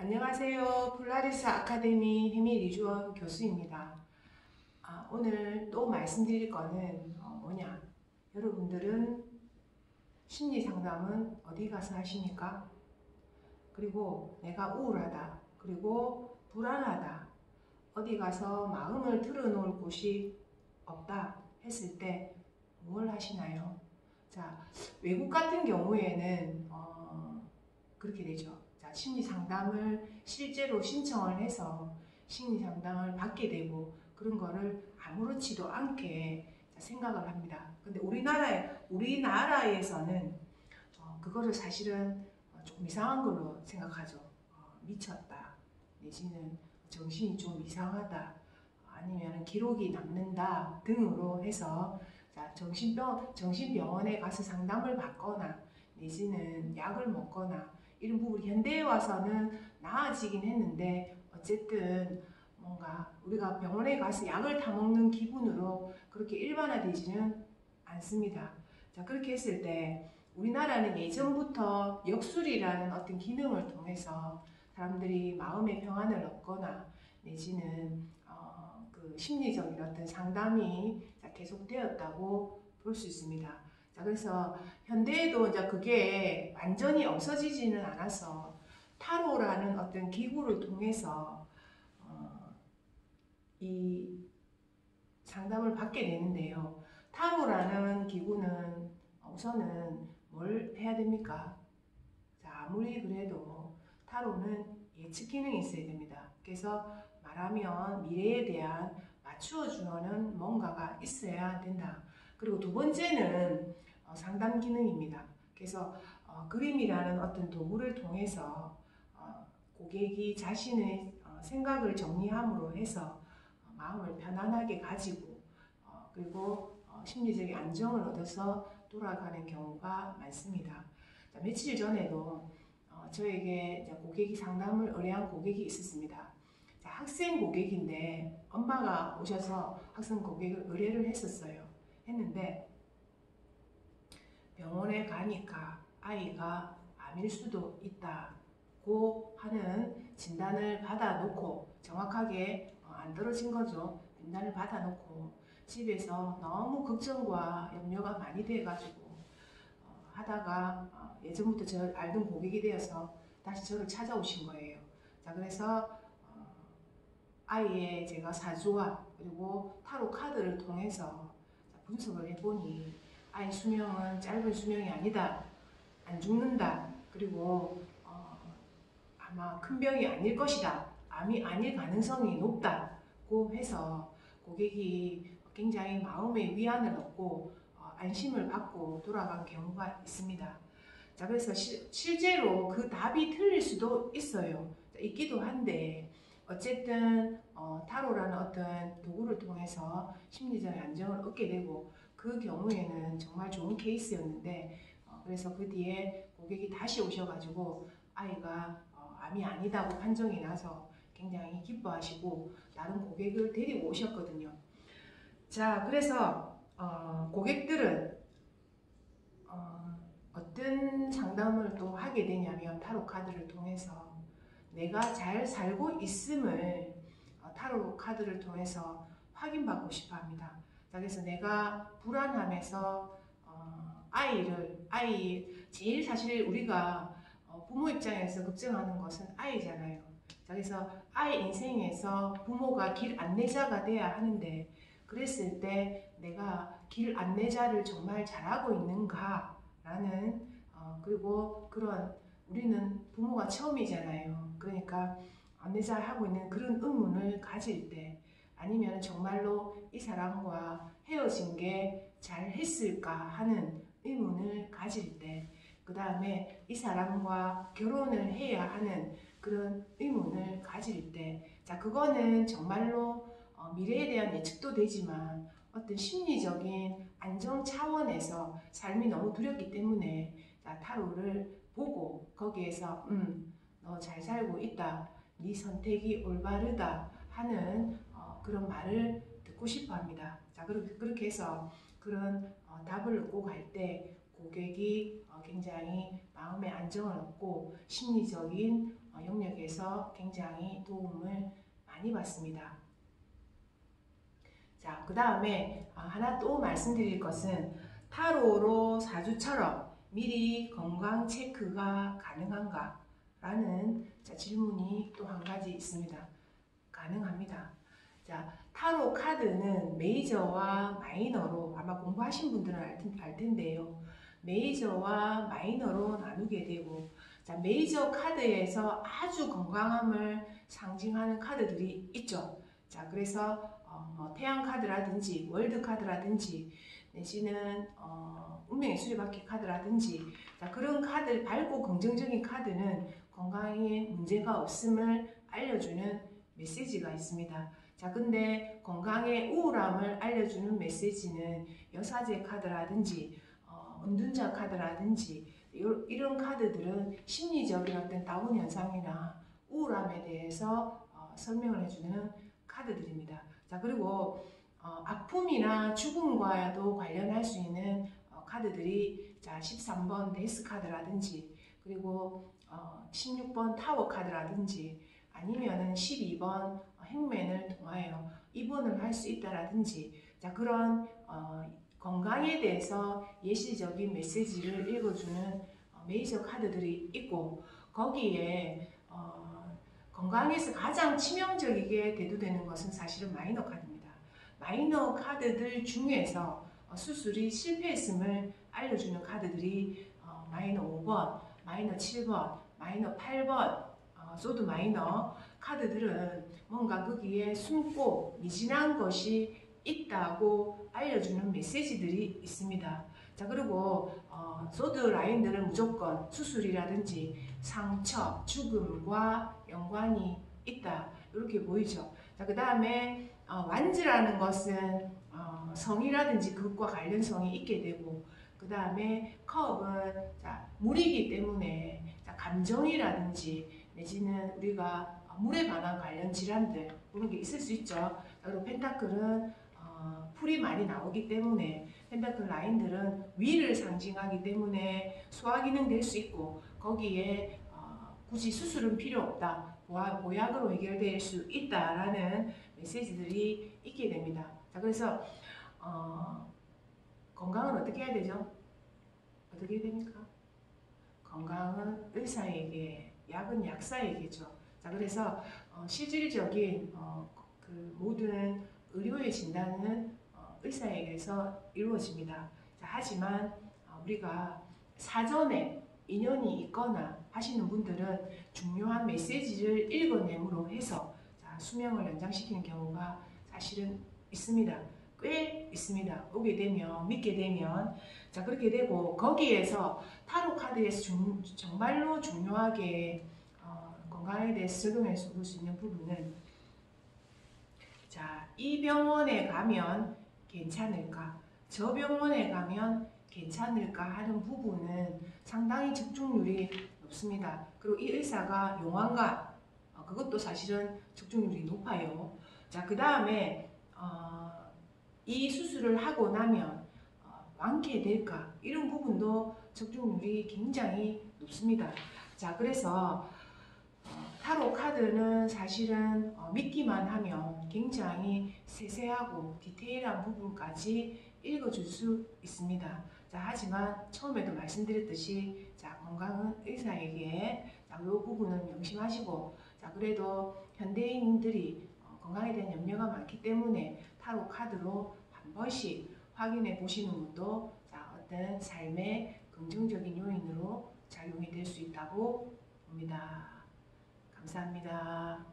안녕하세요. 폴라리스 아카데미 해밀 이주원 교수입니다. 오늘 또 말씀드릴 거는 뭐냐? 여러분들은 심리 상담은 어디 가서 하십니까? 그리고 내가 우울하다, 그리고 불안하다, 어디 가서 마음을 털어놓을 곳이 없다 했을 때 뭘 하시나요? 자, 외국 같은 경우에는 그렇게 되죠. 자, 심리 상담을 실제로 신청을 해서 심리 상담을 받게 되고 그런 거를 아무렇지도 않게 생각을 합니다. 근데 우리나라에서는 그거를 사실은 조금 이상한 걸로 생각하죠. 미쳤다, 내지는 정신이 좀 이상하다, 아니면 기록이 남는다 등으로 해서 정신병원에 가서 상담을 받거나 내지는 약을 먹거나 이런 부분이 현대에 와서는 나아지긴 했는데 어쨌든 뭔가 우리가 병원에 가서 약을 다 먹는 기분으로 그렇게 일반화되지는 않습니다. 자, 그렇게 했을 때 우리나라는 예전부터 역술이라는 어떤 기능을 통해서 사람들이 마음의 평안을 얻거나 내지는 그 심리적인 어떤 상담이 계속되었다고 볼 수 있습니다. 자, 그래서 현대에도 이제 그게 완전히 없어지지는 않아서 타로라는 어떤 기구를 통해서 이 상담을 받게 되는데요. 타로라는 기구는 우선은 뭘 해야 됩니까? 자, 아무리 그래도 타로는 예측 기능이 있어야 됩니다. 그래서 말하면 미래에 대한 맞추어주는 뭔가가 있어야 된다. 그리고 두 번째는 상담 기능입니다. 그래서 그림이라는 어떤 도구를 통해서 고객이 자신의 생각을 정리함으로 해서 마음을 편안하게 가지고 그리고 심리적인 안정을 얻어서 돌아가는 경우가 많습니다. 자, 며칠 전에도 저에게 이제 고객이 상담을 의뢰한 고객이 있었습니다. 자, 학생 고객인데 엄마가 오셔서 학생 고객을 의뢰를 했는데 병원에 가니까 아이가 암일 수도 있다고 하는 진단을 받아놓고 정확하게 안 떨어진 거죠. 진단을 받아놓고 집에서 너무 걱정과 염려가 많이 돼가지고 하다가 예전부터 저를 알던 고객이 되어서 다시 저를 찾아오신 거예요. 자, 그래서 아이의 제가 사주와 그리고 타로 카드를 통해서 분석을 해보니 아이 수명은 짧은 수명이 아니다, 안 죽는다, 그리고 아마 큰 병이 아닐 것이다, 암이 아닐 가능성이 높다고 해서 고객이 굉장히 마음의 위안을 얻고 안심을 받고 돌아간 경우가 있습니다. 자, 그래서 실제로 그 답이 틀릴 수도 있어요. 있기도 한데 어쨌든 타로라는 어떤 도구를 통해서 심리적 안정을 얻게 되고 그 경우에는 정말 좋은 케이스였는데 그래서 그 뒤에 고객이 다시 오셔가지고 아이가 암이 아니다고 판정이 나서 굉장히 기뻐하시고 다른 고객을 데리고 오셨거든요. 자, 그래서 고객들은 어떤 상담을 또 하게 되냐면 타로 카드를 통해서 내가 잘 살고 있음을 타로 카드를 통해서 확인받고 싶어 합니다. 자, 그래서 내가 불안함에서 제일 사실 우리가 부모 입장에서 걱정하는 것은 아이잖아요. 자, 그래서 아이 인생에서 부모가 길 안내자가 돼야 하는데 그랬을 때 내가 길 안내자를 정말 잘하고 있는가 라는 그리고 그런 우리는 부모가 처음이잖아요. 그러니까 안내자 하고 있는 그런 의문을 가질 때 아니면 정말로 이 사람과 헤어진 게 잘했을까 하는 의문을 가질 때 그 다음에 이 사람과 결혼을 해야 하는 그런 의문을 가질 때 자, 그거는 정말로 미래에 대한 예측도 되지만 어떤 심리적인 안정 차원에서 삶이 너무 두렵기 때문에 자, 타로를 보고 거기에서 너 잘 살고 있다, 네 선택이 올바르다 하는 그런 말을 듣고 싶어 합니다. 자, 그렇게 해서 그런 답을 얻고 갈 때 고객이 굉장히 마음의 안정을 얻고 심리적인 영역에서 굉장히 도움을 많이 받습니다. 자, 그 다음에 하나 또 말씀드릴 것은 타로로 사주처럼 미리 건강 체크가 가능한가? 라는 질문이 또 한 가지 있습니다. 가능합니다. 자, 타로 카드는 메이저와 마이너로 아마 공부하신 분들은 알 텐데요. 메이저와 마이너로 나누게 되고, 자, 메이저 카드에서 아주 건강함을 상징하는 카드들이 있죠. 자, 그래서 태양 카드라든지 월드 카드라든지 내지는 운명의 수레바퀴 카드라든지, 자, 그런 카드, 밝고 긍정적인 카드는 건강에 문제가 없음을 알려주는 메시지가 있습니다. 자, 근데 건강의 우울함을 알려주는 메시지는 여사제 카드라든지 은둔자 카드라든지 이런 카드들은 심리적인 어떤 다운 현상이나 우울함에 대해서 설명을 해주는 카드들입니다. 자, 그리고 아픔이나 죽음과도 관련할 수 있는 카드들이, 자, 13번 데스 카드라든지, 그리고 16번 타워 카드라든지, 아니면은 12번 행맨을 통하여 입원을 할 수 있다라든지, 자, 그런 건강에 대해서 예시적인 메시지를 읽어주는 메이저 카드들이 있고, 거기에 건강에서 가장 치명적이게 대두되는 것은 사실은 마이너 카드입니다. 마이너 카드들 중에서 수술이 실패했음을 알려주는 카드들이 마이너 5번, 마이너 7번, 마이너 8번, 소드 마이너 카드들은 뭔가 거기에 숨고 미진한 것이 있다고 알려주는 메시지들이 있습니다. 자, 그리고 소드 라인들은 무조건 수술이라든지 상처, 죽음과 연관이 있다, 이렇게 보이죠. 자, 그 다음에 완즈라는 것은 성이라든지 그것과 관련성이 있게 되고, 그 다음에 컵은 물이기 때문에 감정이라든지 내지는 우리가 물에 관한 관련 질환들 그런 게 있을 수 있죠. 그리고 펜타클은 풀이 많이 나오기 때문에 펜타클 라인들은 위를 상징하기 때문에 소화기능 될 수 있고, 거기에 굳이 수술은 필요 없다, 보약으로 해결될 수 있다라는 메시지들이 있게 됩니다. 자, 그래서 건강은 어떻게 해야 되죠? 어떻게 해야 됩니까? 건강은 의사에게, 약은 약사에게죠. 자, 그래서 실질적인 그 모든 의료의 진단은 의사에게서 이루어집니다. 자, 하지만 우리가 사전에 인연이 있거나 하시는 분들은 중요한 메시지를 읽어냄으로 해서 수명을 연장시키는 경우가 사실은 있습니다. 꽤 있습니다. 오게 되면, 믿게 되면. 자, 그렇게 되고, 거기에서 타로 카드에서 정말로 중요하게 건강에 대해서 적용해서 볼 수 있는 부분은, 자, 이 병원에 가면 괜찮을까? 저 병원에 가면 괜찮을까 하는 부분은 상당히 적중률이 높습니다. 그리고 이 의사가 용한가? 그것도 사실은 적중률이 높아요. 자, 그 다음에 이 수술을 하고 나면 완쾌될까? 이런 부분도 적중률이 굉장히 높습니다. 자, 그래서 타로 카드는 사실은 믿기만 하면 굉장히 세세하고 디테일한 부분까지 읽어줄 수 있습니다. 자, 하지만 처음에도 말씀드렸듯이 건강은 의사에게 이 부분은 명심하시고, 자, 그래도 현대인들이 건강에 대한 염려가 많기 때문에 타로 카드로 한 번씩 확인해 보시는 것도 어떤 삶의 긍정적인 요인으로 작용이 될 수 있다고 봅니다. 감사합니다.